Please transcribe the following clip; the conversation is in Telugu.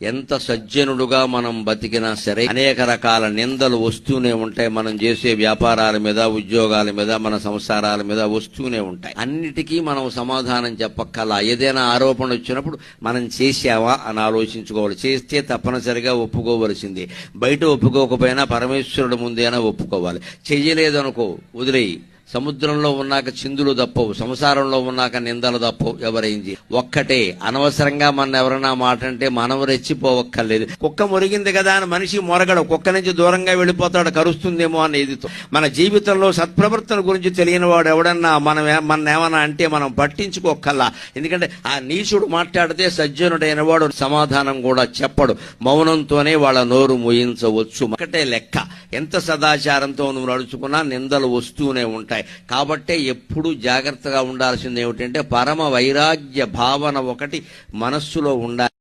ఎంత సజ్జనుడుగా మనం బతికినా సరే అనేక రకాల నిందలు వస్తూనే ఉంటాయి. మనం చేసే వ్యాపారాల మీద, ఉద్యోగాల మీద, మన సంసారాల మీద వస్తూనే ఉంటాయి. అన్నిటికీ మనం సమాధానం చెప్పక్కలా. ఏదైనా ఆరోపణ వచ్చినప్పుడు మనం చేశావా అని ఆలోచించుకోవాలి. చేస్తే తప్పనిసరిగా ఒప్పుకోవలసింది. బయట ఒప్పుకోకపోయినా పరమేశ్వరుడు ముందేనా ఒప్పుకోవాలి. చెయ్యలేదనుకో వదిలేయి. సముద్రంలో ఉన్నాక చిందులు తప్పవు, సంసారంలో ఉన్నాక నిందలు తప్పవు. ఎవరైంది ఒక్కటే. అనవసరంగా మన ఎవరన్నా మాట అంటే మనం రెచ్చిపోవక్కర్లేదు. కుక్క మురిగింది కదా అని మనిషి మొరగడు. కుక్క నుంచి దూరంగా వెళ్ళిపోతాడు, కరుస్తుందేమో అనే ఇదితో. మన జీవితంలో సత్ప్రవర్తన గురించి తెలియని వాడు ఎవడన్నా మన ఏమన్నా అంటే మనం పట్టించుకోకల్లా. ఎందుకంటే ఆ నీచుడు మాట్లాడితే సజ్జనుడైన వాడు సమాధానం కూడా చెప్పడు. మౌనంతోనే వాళ్ళ నోరు మూయించవచ్చు. ఒకటే లెక్క. ఎంత సదాచారంతో నువ్వు నడుచుకున్నా నిందలు వస్తూనే ఉంటాయి. కాబట్టే ఎప్పుడూ జాగ్రత్తగా ఉండాల్సింది ఏమిటంటే పరమ వైరాగ్య భావన ఒకటి మనస్సులో ఉండాలి.